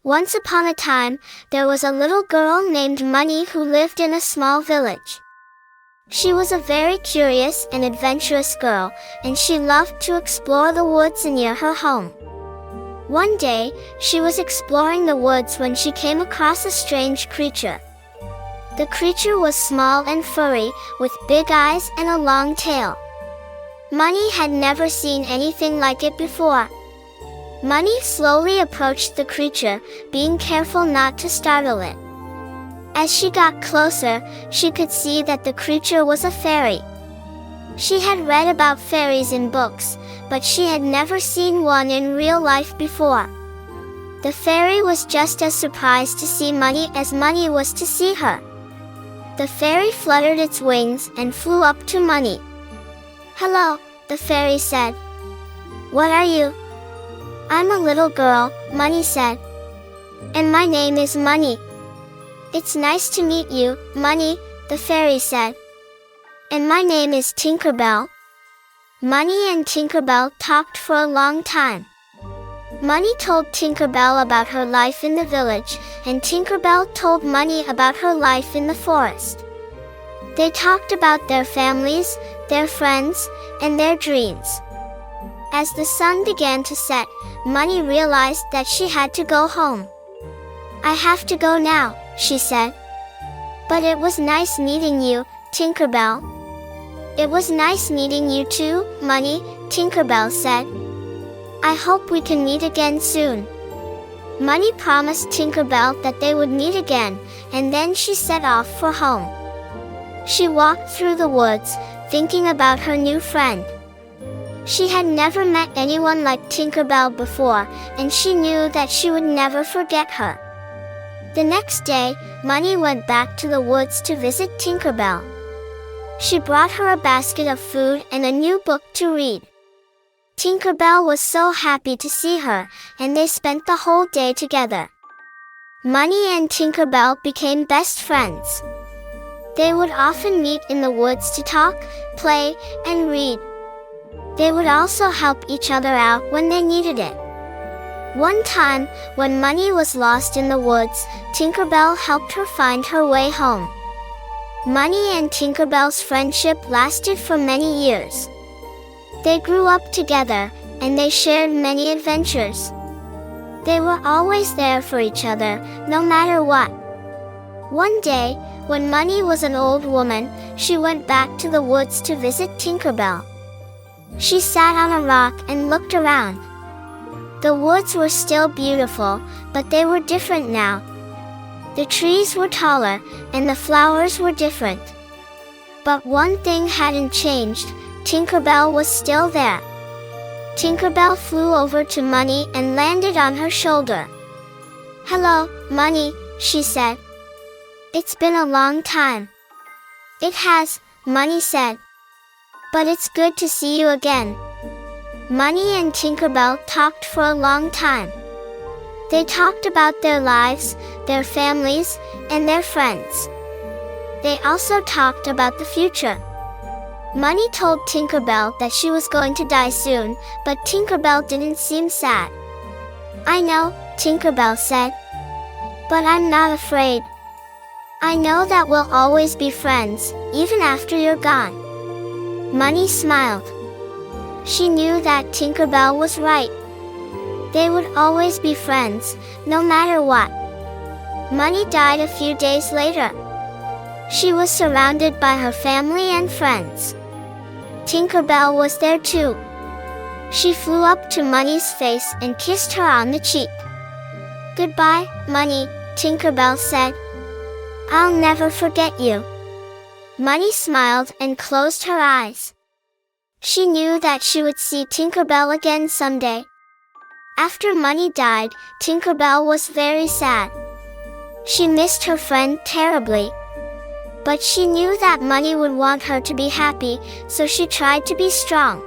Once upon a time, there was a little girl named Munni who lived in a small village. She was a very curious and adventurous girl, and she loved to explore the woods near her home. One day, she was exploring the woods when she came across a strange creature. The creature was small and furry, with big eyes and a long tail. Munni had never seen anything like it before. Munni slowly approached the creature, being careful not to startle it. As she got closer, she could see that the creature was a fairy. She had read about fairies in books, but she had never seen one in real life before. The fairy was just as surprised to see Munni as Munni was to see her. The fairy fluttered its wings and flew up to Munni. "Hello," the fairy said. "What are you?" "I'm a little girl," Munni said. "And my name is Munni." "It's nice to meet you, Munni," the fairy said. "And my name is Tinkerbell." Munni and Tinkerbell talked for a long time. Munni told Tinkerbell about her life in the village, and Tinkerbell told Munni about her life in the forest. They talked about their families, their friends, and their dreams. As the sun began to set, Munni realized that she had to go home. "I have to go now," she said. "But it was nice meeting you, Tinkerbell." "It was nice meeting you too, Munni," Tinkerbell said. "I hope we can meet again soon." Munni promised Tinkerbell that they would meet again, and then she set off for home. She walked through the woods, thinking about her new friend. She had never met anyone like Tinkerbell before, and she knew that she would never forget her. The next day, Munni went back to the woods to visit Tinkerbell. She brought her a basket of food and a new book to read. Tinkerbell was so happy to see her, and they spent the whole day together. Munni and Tinkerbell became best friends. They would often meet in the woods to talk, play, and read. They would also help each other out when they needed it. One time, when Munni was lost in the woods, Tinkerbell helped her find her way home. Munni and Tinkerbell's friendship lasted for many years. They grew up together, and they shared many adventures. They were always there for each other, no matter what. One day, when Munni was an old woman, she went back to the woods to visit Tinkerbell. She sat on a rock and looked around. The woods were still beautiful, but they were different now. The trees were taller, and the flowers were different. But one thing hadn't changed: Tinkerbell was still there. Tinkerbell flew over to Munni and landed on her shoulder. "Hello, Munni," she said. "It's been a long time." "It has," Munni said. "But it's good to see you again." Munni and Tinkerbell talked for a long time. They talked about their lives, their families, and their friends. They also talked about the future. Munni told Tinkerbell that she was going to die soon, but Tinkerbell didn't seem sad. "I know," Tinkerbell said. "But I'm not afraid. I know that we'll always be friends, even after you're gone." Munni smiled. She knew that Tinkerbell was right. They would always be friends, no matter what. Munni died a few days later. She was surrounded by her family and friends. Tinkerbell was there too. She flew up to Munni's face and kissed her on the cheek. "Goodbye, Munni," Tinkerbell said. "I'll never forget you." Munni smiled and closed her eyes. She knew that she would see Tinkerbell again someday. After Munni died, Tinkerbell was very sad. She missed her friend terribly. But she knew that Munni would want her to be happy, so she tried to be strong.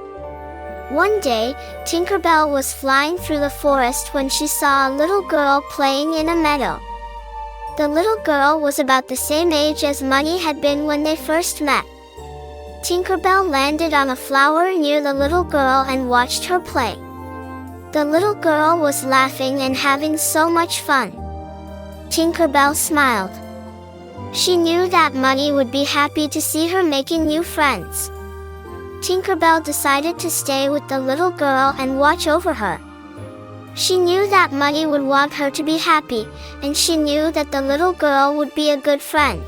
One day, Tinkerbell was flying through the forest when she saw a little girl playing in a meadow. The little girl was about the same age as Munni had been when they first met. Tinkerbell landed on a flower near the little girl and watched her play. The little girl was laughing and having so much fun. Tinkerbell smiled. She knew that Munni would be happy to see her making new friends. Tinkerbell decided to stay with the little girl and watch over her. She knew that Munni would want her to be happy, and she knew that the little girl would be a good friend.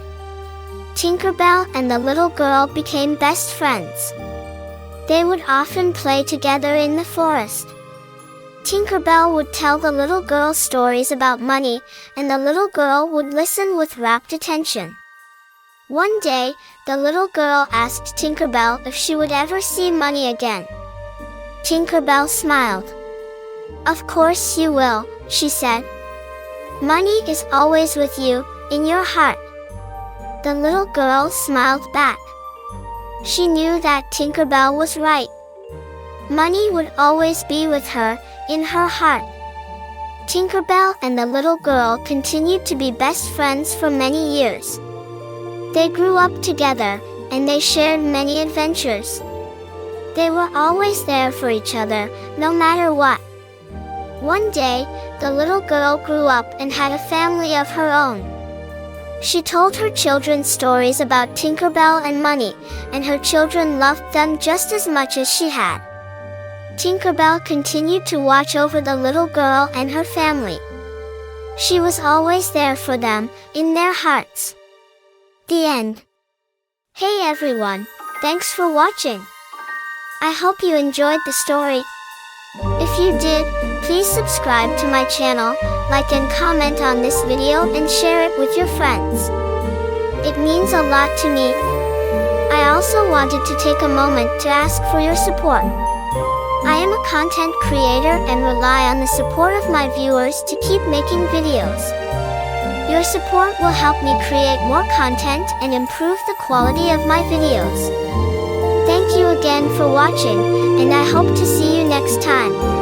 Tinkerbell and the little girl became best friends. They would often play together in the forest. Tinkerbell would tell the little girl stories about Munni, and the little girl would listen with rapt attention. One day, the little girl asked Tinkerbell if she would ever see Munni again. Tinkerbell smiled. "Of course you will," she said. "Munni is always with you, in your heart." The little girl smiled back. She knew that Tinkerbell was right. Munni would always be with her, in her heart. Tinkerbell and the little girl continued to be best friends for many years. They grew up together, and they shared many adventures. They were always there for each other, no matter what. One day, the little girl grew up and had a family of her own. She told her children stories about Tinkerbell and Munni, and her children loved them just as much as she had. Tinkerbell continued to watch over the little girl and her family. She was always there for them, in their hearts. The end. Hey everyone, thanks for watching. I hope you enjoyed the story. If you did, please subscribe to my channel, like and comment on this video and share it with your friends. It means a lot to me. I also wanted to take a moment to ask for your support. I am a content creator and rely on the support of my viewers to keep making videos. Your support will help me create more content and improve the quality of my videos. Thank you again for watching, and I hope to see you next time.